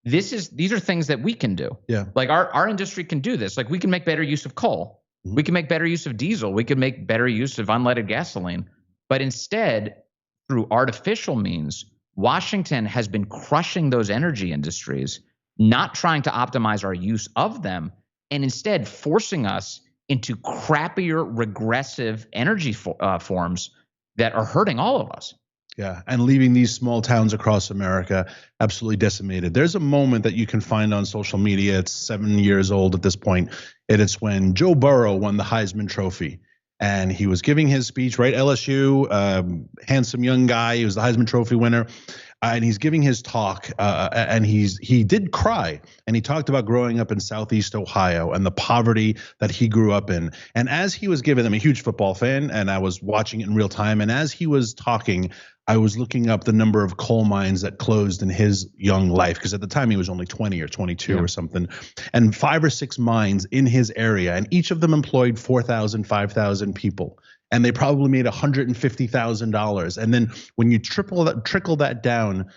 these are things that we can do. Yeah. Like our industry can do this. Like we can make better use of coal. Mm-hmm. We can make better use of diesel. We can make better use of unleaded gasoline. But instead, through artificial means, Washington has been crushing those energy industries, not trying to optimize our use of them, and instead forcing us into crappier, regressive energy forms that are hurting all of us. Yeah, and leaving these small towns across America absolutely decimated. There's a moment that you can find on social media. It's 7 years old at this point, and it's when Joe Burrow won the Heisman Trophy. And he was giving his speech, right? LSU, handsome young guy. He was the Heisman Trophy winner. And he's giving his talk, and he did cry. And he talked about growing up in Southeast Ohio and the poverty that he grew up in. And as he was giving, I'm a huge football fan, and I was watching it in real time. And as he was talking, I was looking up the number of coal mines that closed in his young life, because at the time he was only 20 or 22 or something, and 5 or 6 mines in his area, and each of them employed 4,000, 5,000 people, and they probably made $150,000. And then when you trickle that down,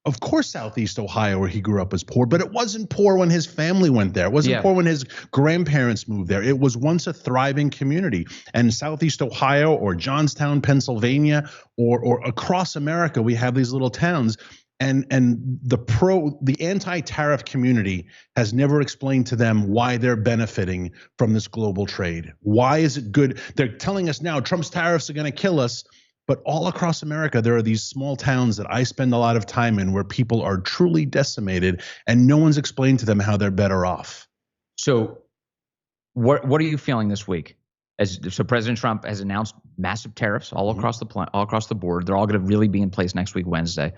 of course, Southeast Ohio, where he grew up, was poor, but it wasn't poor when his family went there. It wasn't poor when his grandparents moved there. It was once a thriving community. And Southeast Ohio or Johnstown, Pennsylvania, or across America, we have these little towns. And the anti-tariff community has never explained to them why they're benefiting from this global trade. Why is it good? They're telling us now Trump's tariffs are going to kill us. But all across America, there are these small towns that I spend a lot of time in where people are truly decimated and no one's explained to them how they're better off. So what are you feeling this week? So President Trump has announced massive tariffs all across the board. They're all going to really be in place next week, Wednesday.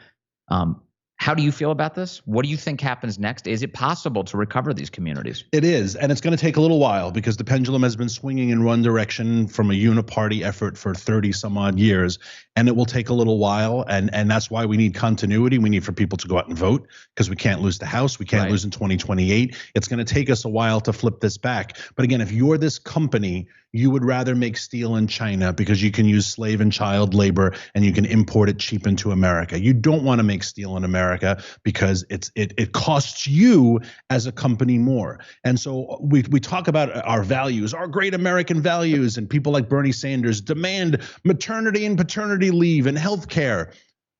How How do you feel about this? What do you think happens next? Is it possible to recover these communities? It is, and it's going to take a little while because the pendulum has been swinging in one direction from a uniparty effort for 30 some odd years, and it will take a little while, and that's why we need continuity. We need for people to go out and vote because we can't lose the House. We can't lose in 2028. It's going to take us a while to flip this back. But again, if you're this company, you would rather make steel in China because you can use slave and child labor and you can import it cheap into America. You don't want to make steel in America because it costs you as a company more. And so we talk about our values, our great American values, and people like Bernie Sanders demand maternity and paternity leave and health care.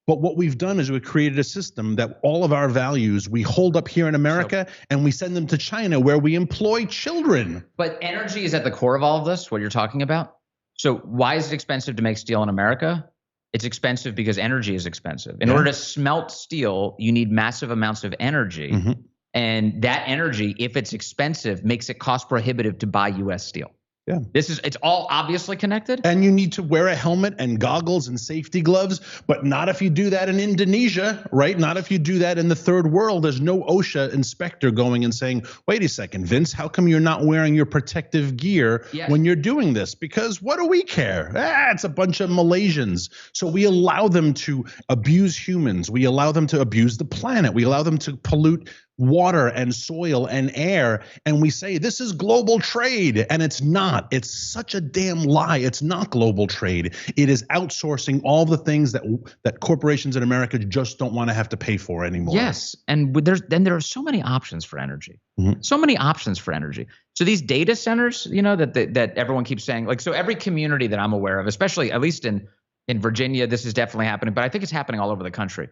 But what we've done is we've created a system that all of our values we hold up here in America and we send them to China where we employ children. But energy is at the core of all of this, what you're talking about. So why is it expensive to make steel in America? It's expensive because energy is expensive. In order to smelt steel, you need massive amounts of energy. Mm-hmm. And that energy, if it's expensive, makes it cost prohibitive to buy U.S. steel. Yeah. It's all obviously connected. And you need to wear a helmet and goggles and safety gloves, but not if you do that in Indonesia, right? Not if you do that in the third world. There's no OSHA inspector going and saying, wait a second, Vince, how come you're not wearing your protective gear when you're doing this? Because what do we care? It's a bunch of Malaysians. So we allow them to abuse humans. We allow them to abuse the planet. We allow them to pollute water and soil and air, and we say this is global trade, and it's not. It's such a damn lie. It's not global trade. It is outsourcing all the things that corporations in America just don't want to have to pay for anymore. Yes, and there are so many options for energy. Mm-hmm. So many options for energy. So these data centers, that everyone keeps saying, like, so every community that I'm aware of, especially at least in Virginia, this is definitely happening, but I think it's happening all over the country.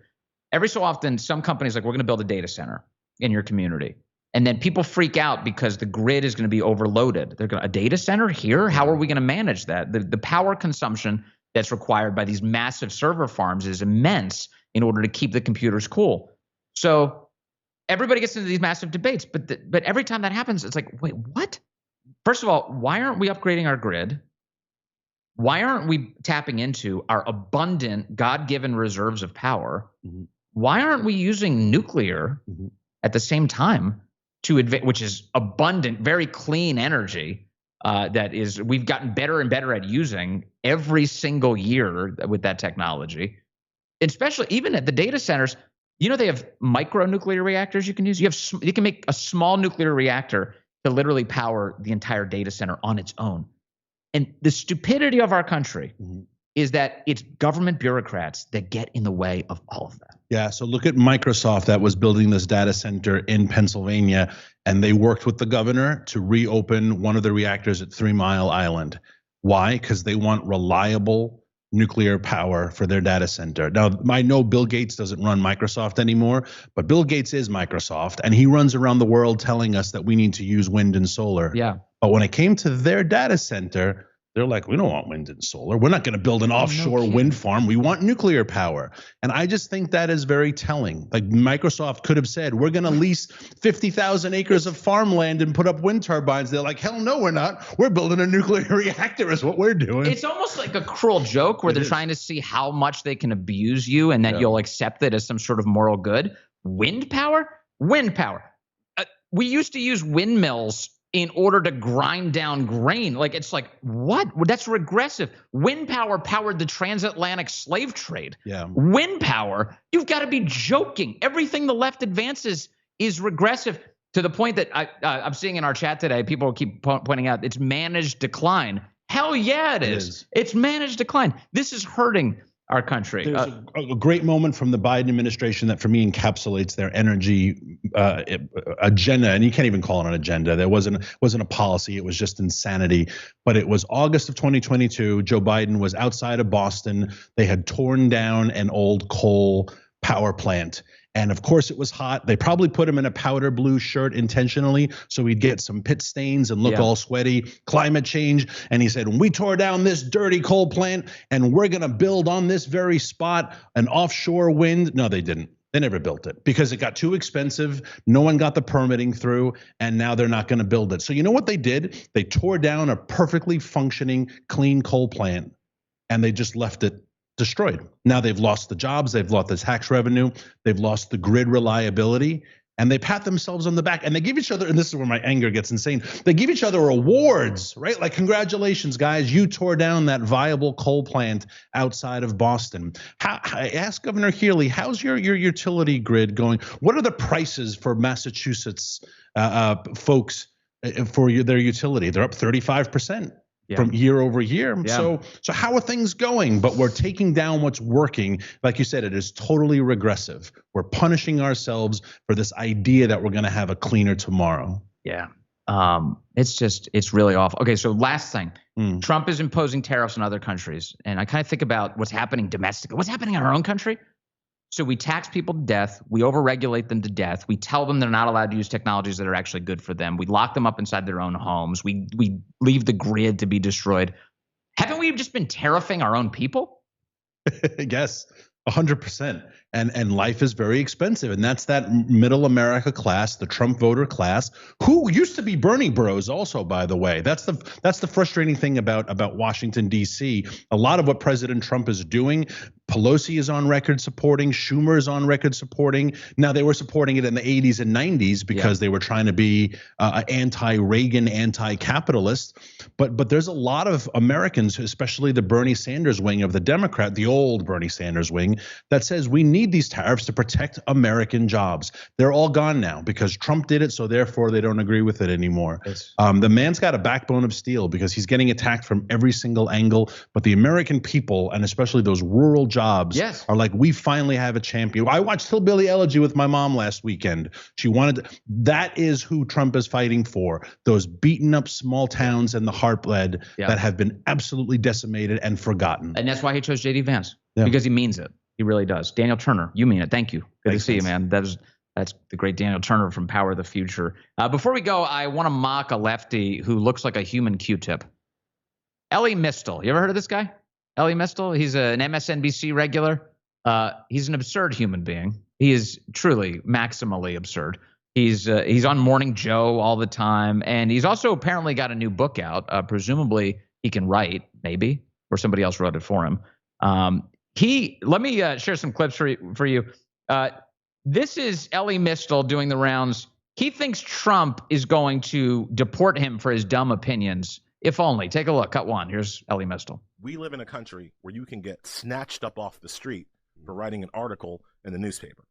Every so often, some companies like, we're going to build a data center in your community. And then people freak out because the grid is going to be overloaded. They're going, a data center here? How are we going to manage that? The power consumption that's required by these massive server farms is immense in order to keep the computers cool. So everybody gets into these massive debates, but every time that happens, it's like, wait, what? First of all, why aren't we upgrading our grid? Why aren't we tapping into our abundant God-given reserves of power? Mm-hmm. Why aren't we using nuclear at the same time which is abundant, very clean energy that is we've gotten better and better at using every single year with that technology, especially even at the data centers. They have micro nuclear reactors you can use. You can make a small nuclear reactor to literally power the entire data center on its own. And the stupidity of our country is that it's government bureaucrats that get in the way of all of that. Yeah, so look at Microsoft that was building this data center in Pennsylvania, and they worked with the governor to reopen one of the reactors at 3 Mile Island. Why? Because they want reliable nuclear power for their data center. Now, I know Bill Gates doesn't run Microsoft anymore, but Bill Gates is Microsoft, and he runs around the world telling us that we need to use wind and solar. Yeah. But when it came to their data center, they're like, we don't want wind and solar. We're not going to build an offshore wind farm. We want nuclear power. And I just think that is very telling. Like Microsoft could have said, we're going to lease 50,000 acres of farmland and put up wind turbines. They're like, hell no, we're not. We're building a nuclear reactor is what we're doing. It's almost like a cruel joke where they're trying to see how much they can abuse you and that you'll accept it as some sort of moral good. Wind power? Wind power. We used to use windmills in order to grind down grain. Like, it's like, what? That's regressive. Wind power powered the transatlantic slave trade. Yeah. Wind power? You've got to be joking. Everything the left advances is regressive to the point that I'm seeing in our chat today, people keep pointing out it's managed decline. Hell yeah, it is. It's managed decline. This is hurting our country. There's a great moment from the Biden administration that for me encapsulates their energy agenda, and you can't even call it an agenda. There wasn't a policy. It was just insanity. But it was August of 2022. Joe Biden was outside of Boston. They had torn down an old coal power plant. And of course it was hot. They probably put him in a powder blue shirt intentionally so he'd get some pit stains and look all sweaty. Climate change. And he said, when we tore down this dirty coal plant and we're going to build on this very spot an offshore wind. No, they didn't. They never built it because it got too expensive. No one got the permitting through, and now they're not going to build it. So you know what they did? They tore down a perfectly functioning, clean coal plant, and they just left it destroyed. Now they've lost the jobs, they've lost the tax revenue, they've lost the grid reliability, and they pat themselves on the back and they give each other, and this is where my anger gets insane, they give each other awards, right? Like, congratulations, guys, you tore down that viable coal plant outside of Boston. I asked Governor Healey, how's your utility grid going? What are the prices for Massachusetts folks for their utility? They're up 35%. From year over year. So how are things going? But we're taking down what's working. Like you said, it is totally regressive. We're punishing ourselves for this idea that we're going to have a cleaner tomorrow. Yeah. It's really awful. Okay, so last thing. Trump is imposing tariffs on other countries. And I kind of think about what's happening domestically. What's happening in our own country? So we tax people to death. We overregulate them to death. We tell them they're not allowed to use technologies that are actually good for them. We lock them up inside their own homes. We leave the grid to be destroyed. Haven't we just been tariffing our own people? Yes, 100%. And life is very expensive. And that's that middle America class, the Trump voter class, who used to be Bernie bros also, by the way. That's the frustrating thing about Washington, D.C. A lot of what President Trump is doing, Pelosi is on record supporting, Schumer is on record supporting. Now, they were supporting it in the 80s and 90s because they were trying to be anti-Reagan, anti-capitalist. But there's a lot of Americans, especially the Bernie Sanders wing of the Democrat, the old Bernie Sanders wing, that says we need these tariffs to protect American jobs. They're all gone now because Trump did it, so therefore they don't agree with it anymore. The man's got a backbone of steel because he's getting attacked from every single angle. But the American people, and especially those rural jobs, are like, we finally have a champion. I watched Hillbilly Elegy with my mom last weekend. She wanted to, that is who Trump is fighting for. Those beaten up small towns in the heartland that have been absolutely decimated and forgotten. And that's why he chose J.D. Vance, because he means it. He really does. Daniel Turner, you mean it. Thank you. Good to see you, man. That's the great Daniel Turner from Power of the Future. Before we go, I want to mock a lefty who looks like a human Q-tip. Elie Mystal. You ever heard of this guy? Elie Mystal? He's an MSNBC regular. He's an absurd human being. He is truly maximally absurd. He's on Morning Joe all the time, and he's also apparently got a new book out. Presumably he can write, maybe, or somebody else wrote it for him. Let me share some clips for you. This is Elie Mystal doing the rounds. He thinks Trump is going to deport him for his dumb opinions. If only. Take a look. Cut one. Here's Elie Mystal. We live in a country where you can get snatched up off the street for writing an article in the newspaper.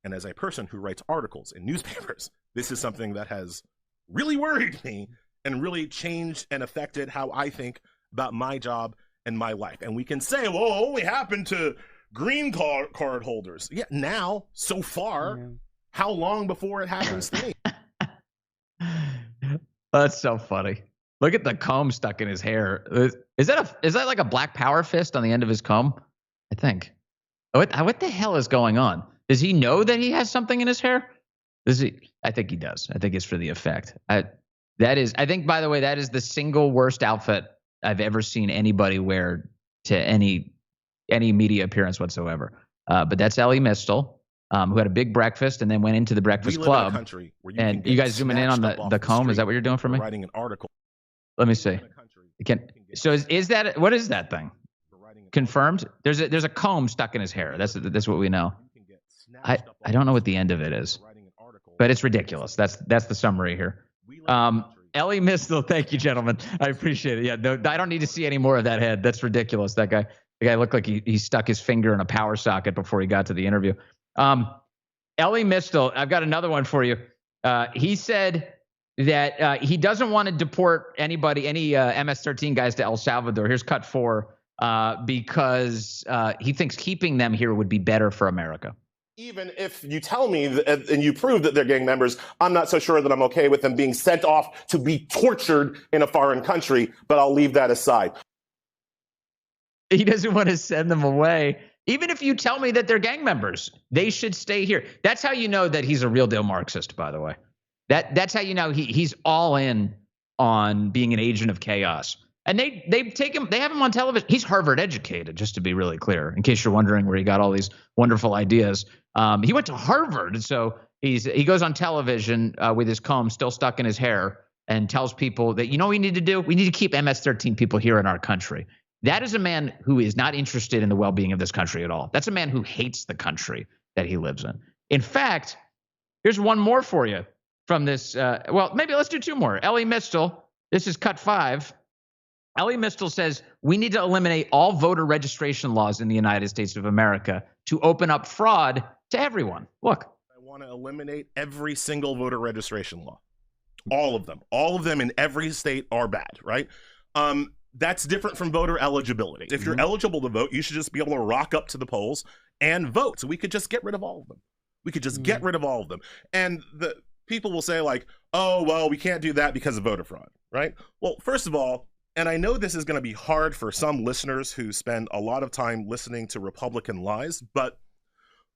And as a person who writes articles in newspapers, this is something that has really worried me and really changed and affected how I think about my job and my life. And we can say, well, it only happened to green card holders. Yeah, now, so far, how long before it happens to me? That's so funny. Look at the comb stuck in his hair. Is that like a black power fist on the end of his comb? I think. What the hell is going on? Does he know that he has something in his hair? I think he does. I think it's for the effect. I think, by the way, that is the single worst outfit I've ever seen anybody wear to any media appearance whatsoever. But that's Elie Mystal, who had a big breakfast and then went into the Breakfast Club. And you guys zooming in on the comb? Is that what you're doing for me? Writing an article. Let me see. So is that, what is that thing? Confirmed? There's a comb stuck in his hair. That's what we know. I don't know what the end of it is, but it's ridiculous. That's the summary here. Elie Mystal, thank you, gentlemen. I appreciate it. Yeah, no, I don't need to see any more of that head. That's ridiculous. The guy looked like he stuck his finger in a power socket before he got to the interview. Elie Mystal, I've got another one for you. He said that he doesn't want to deport any MS-13 guys to El Salvador. Here's cut 4, because he thinks keeping them here would be better for America. Even if you tell me and you prove that they're gang members, I'm not so sure that I'm okay with them being sent off to be tortured in a foreign country, but I'll leave that aside. He doesn't want to send them away. Even if you tell me that they're gang members, they should stay here. That's how you know that he's a real deal Marxist, by the way. That's how you know he's all in on being an agent of chaos. And they have him on television. He's Harvard educated, just to be really clear, in case you're wondering where he got all these wonderful ideas. He went to Harvard, so he goes on television with his comb still stuck in his hair and tells people that, you know what we need to do? We need to keep MS-13 people here in our country. That is a man who is not interested in the well-being of this country at all. That's a man who hates the country that he lives in. In fact, here's one more for you from this. Well, maybe let's do two more. Ellie Mistel, this is cut 5. Ellie Mistel says, we need to eliminate all voter registration laws in the United States of America to open up fraud to everyone. Look. I want to eliminate every single voter registration law. All of them. All of them in every state are bad, right? That's different from voter eligibility. If you're eligible to vote, you should just be able to rock up to the polls and vote. So we could just get rid of all of them. We could just get rid of all of them. And the people will say like, oh, well, we can't do that because of voter fraud, right? Well, first of all, and I know this is going to be hard for some listeners who spend a lot of time listening to Republican lies, but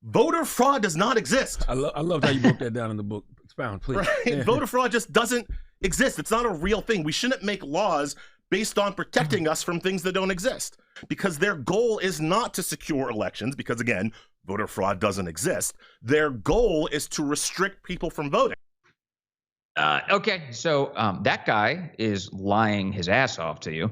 voter fraud does not exist. I love how you broke that down in the book. Expound, please. Right? Yeah. Voter fraud just doesn't exist. It's not a real thing. We shouldn't make laws based on protecting us from things that don't exist, because their goal is not to secure elections, because again, voter fraud doesn't exist. Their goal is to restrict people from voting. Okay, so that guy is lying his ass off to you.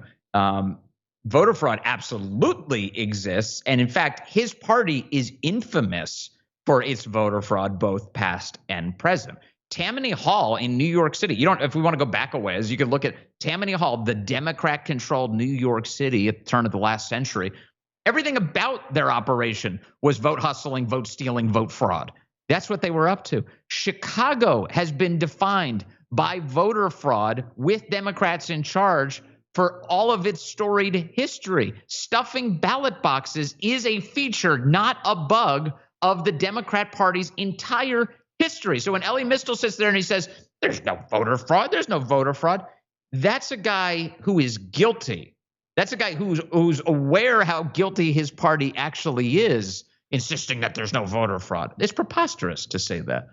Voter fraud absolutely exists. And in fact, his party is infamous for its voter fraud, both past and present. Tammany Hall in New York City. If we want to go back a ways, you could look at Tammany Hall, the Democrat-controlled New York City at the turn of the last century. Everything about their operation was vote hustling, vote stealing, vote fraud. That's what they were up to. Chicago has been defined by voter fraud with Democrats in charge for all of its storied history. Stuffing ballot boxes is a feature, not a bug, of the Democrat Party's entire history. So when Ellie Mistel sits there and he says, there's no voter fraud, there's no voter fraud, that's a guy who is guilty. That's a guy who's aware how guilty his party actually is, insisting that there's no voter fraud. It's preposterous to say that.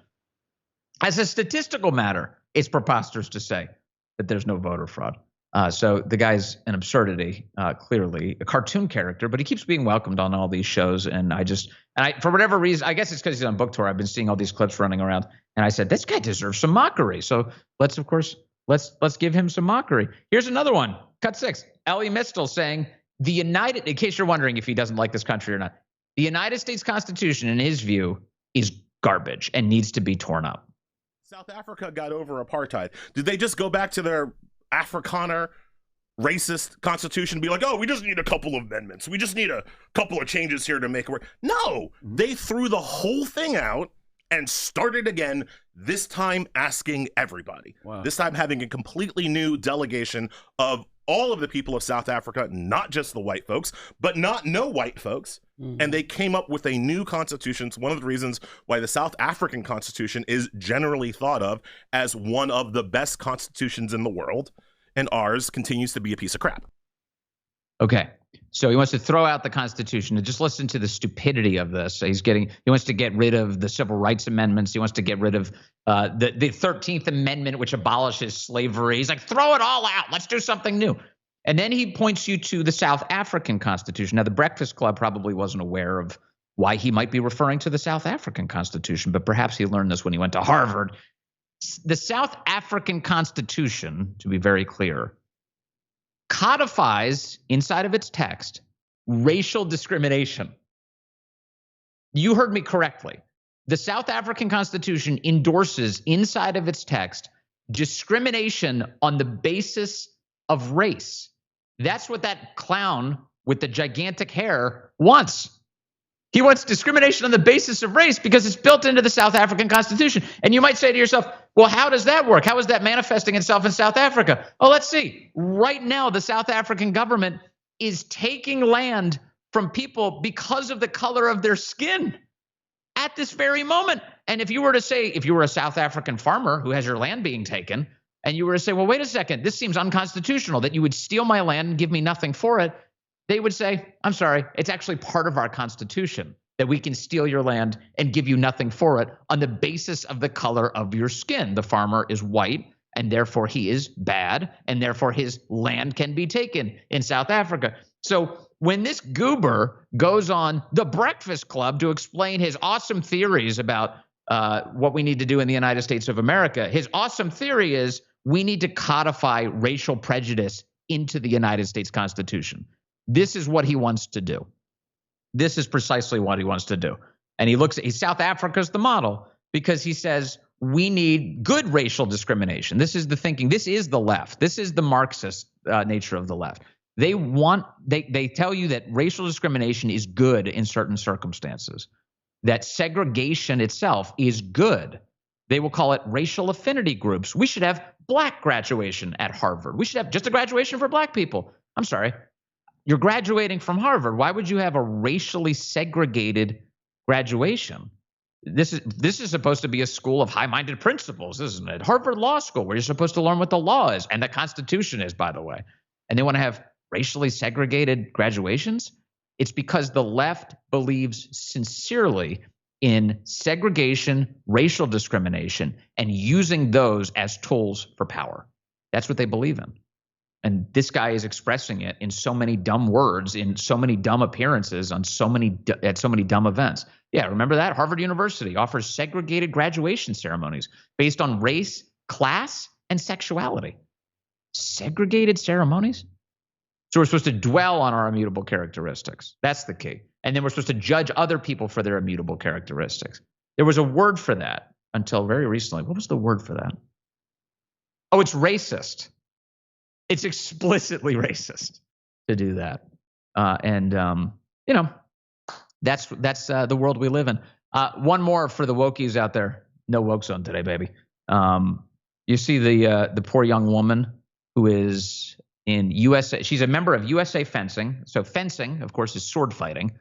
As a statistical matter, it's preposterous to say that there's no voter fraud. So the guy's an absurdity, clearly a cartoon character, but he keeps being welcomed on all these shows. And I for whatever reason, I guess it's because he's on book tour. I've been seeing all these clips running around, and I said, this guy deserves some mockery. So let's give him some mockery. Here's another one. Cut 6. Ellie Mistel saying in case you're wondering if he doesn't like this country or not, the United States Constitution, in his view, is garbage and needs to be torn up. South Africa got over apartheid. Did they just go back to their Afrikaner racist constitution and be like, oh, we just need a couple of amendments. We just need a couple of changes here to make it work? No, they threw the whole thing out and started again, this time asking everybody. Wow. This time having a completely new delegation of all of the people of South Africa, not just the white folks, but not no white folks. And they came up with a new constitution. It's one of the reasons why the South African Constitution is generally thought of as one of the best constitutions in the world, and ours continues to be a piece of crap. Okay, so he wants to throw out the Constitution, and just listen to the stupidity of this. He wants to get rid of the Civil Rights Amendments. He wants to get rid of the 13th Amendment, which abolishes slavery. He's like, throw it all out. Let's do something new. And then he points you to the South African Constitution. Now, the Breakfast Club probably wasn't aware of why he might be referring to the South African Constitution, but perhaps he learned this when he went to Harvard. The South African Constitution, to be very clear, codifies inside of its text racial discrimination. You heard me correctly. The South African Constitution endorses inside of its text discrimination on the basis of race. That's what that clown with the gigantic hair wants. He wants discrimination on the basis of race because it's built into the South African Constitution. And you might say to yourself, well, how does that work? How is that manifesting itself in South Africa? Oh, let's see. Right now, the South African government is taking land from people because of the color of their skin at this very moment. And if you were a South African farmer who has your land being taken, and you were to say, well, wait a second, this seems unconstitutional that you would steal my land and give me nothing for it, they would say, I'm sorry, it's actually part of our Constitution that we can steal your land and give you nothing for it on the basis of the color of your skin. The farmer is white, and therefore he is bad, and therefore his land can be taken in South Africa. So when this goober goes on The Breakfast Club to explain his awesome theories about what we need to do in the United States of America, his awesome theory is we need to codify racial prejudice into the United States Constitution. This is what he wants to do. This is precisely what he wants to do. And South Africa's the model because he says we need good racial discrimination. This is the thinking. This is the left. This is the Marxist nature of the left. They tell you that racial discrimination is good in certain circumstances, that segregation itself is good. They will call it racial affinity groups. We should have black graduation at Harvard. We should have just a graduation for black people. I'm sorry. You're graduating from Harvard. Why would you have a racially segregated graduation? This is supposed to be a school of high-minded principles, isn't it? Harvard Law School, where you're supposed to learn what the law is and the Constitution is, by the way. And they want to have racially segregated graduations? It's because the left believes sincerely in segregation, racial discrimination, and using those as tools for power. That's what they believe in. And this guy is expressing it in so many dumb words, in so many dumb appearances, at so many dumb events. Yeah, remember that? Harvard University offers segregated graduation ceremonies based on race, class, and sexuality. Segregated ceremonies? So we're supposed to dwell on our immutable characteristics. That's the key. And then we're supposed to judge other people for their immutable characteristics. There was a word for that until very recently. What was the word for that? Oh, it's racist. It's explicitly racist to do that. That's the world we live in. One more for the wokies out there. No woke zone today, baby. You see the poor young woman who is in USA. She's a member of USA Fencing. So fencing, of course, is sword fighting.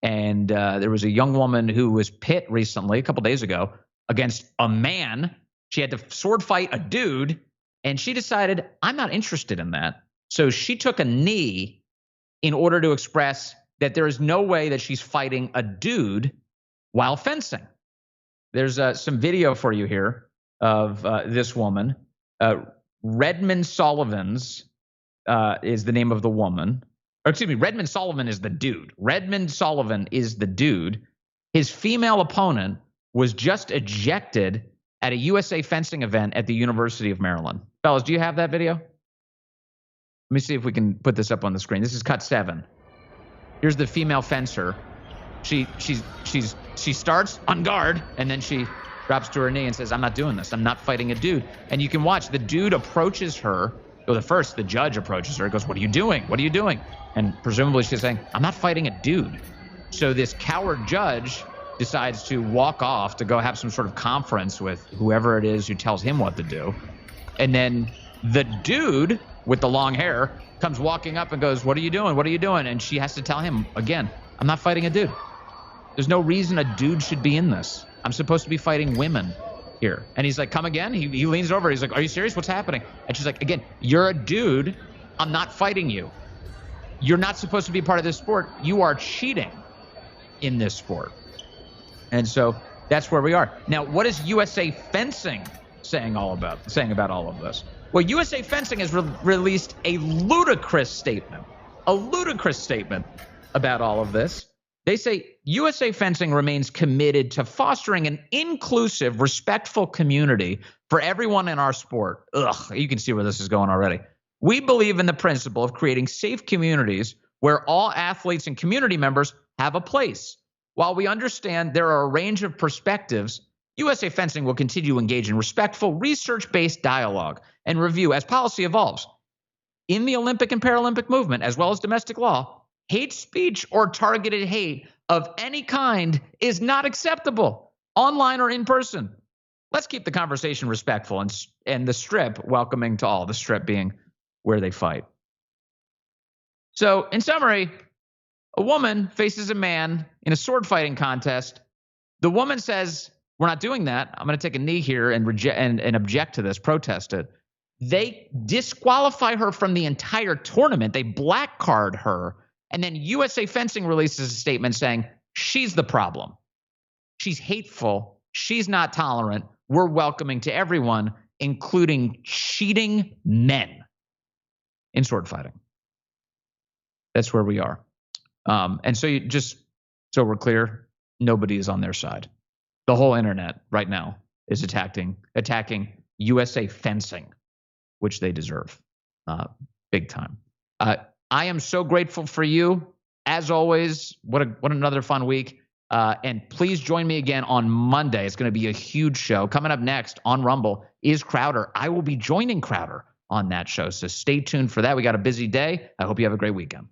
And there was a young woman who was pit recently, a couple days ago, against a man. She had to sword fight a dude. And she decided, I'm not interested in that. So she took a knee in order to express that there is no way that she's fighting a dude while fencing. There's some video for you here of this woman. Redmond Sullivan's is the name of the woman. Or excuse me, Redmond Sullivan is the dude. Redmond Sullivan is the dude. His female opponent was just ejected at a USA fencing event at the University of Maryland. Fellas, do you have that video? Let me see if we can put this up on the screen. This is cut 7. Here's the female fencer. She starts on guard, and then she drops to her knee and says, I'm not doing this. I'm not fighting a dude. And you can watch the dude approaches her. Well, the judge approaches her. He goes, what are you doing? What are you doing? And presumably she's saying, I'm not fighting a dude. So this coward judge decides to walk off to go have some sort of conference with whoever it is who tells him what to do. And then the dude with the long hair comes walking up and goes, what are you doing? What are you doing? And she has to tell him again, I'm not fighting a dude. There's no reason a dude should be in this. I'm supposed to be fighting women here. And he's like, come again? He leans over. He's like, are you serious? What's happening? And she's like, again, you're a dude. I'm not fighting you. You're not supposed to be part of this sport. You are cheating in this sport. And so that's where we are. Now, what is USA Fencing saying about all of this? Well, USA Fencing has released a ludicrous statement about all of this. They say USA Fencing remains committed to fostering an inclusive, respectful community for everyone in our sport. Ugh, you can see where this is going already. We believe in the principle of creating safe communities where all athletes and community members have a place. While we understand there are a range of perspectives, USA Fencing will continue to engage in respectful, research-based dialogue and review as policy evolves. In the Olympic and Paralympic movement, as well as domestic law, hate speech or targeted hate of any kind is not acceptable, online or in person. Let's keep the conversation respectful and the Strip welcoming to all, the Strip being where they fight. So, in summary, a woman faces a man in a sword fighting contest. The woman says, we're not doing that. I'm going to take a knee here and object to this, protest it. They disqualify her from the entire tournament. They black card her. And then USA Fencing releases a statement saying, she's the problem. She's hateful. She's not tolerant. We're welcoming to everyone, including cheating men in sword fighting. That's where we are. And so just so we're clear, nobody is on their side. The whole internet right now is attacking USA Fencing, which they deserve big time. I am so grateful for you. As always, what another fun week. And please join me again on Monday. It's going to be a huge show. Coming up next on Rumble is Crowder. I will be joining Crowder on that show. So stay tuned for that. We got a busy day. I hope you have a great weekend.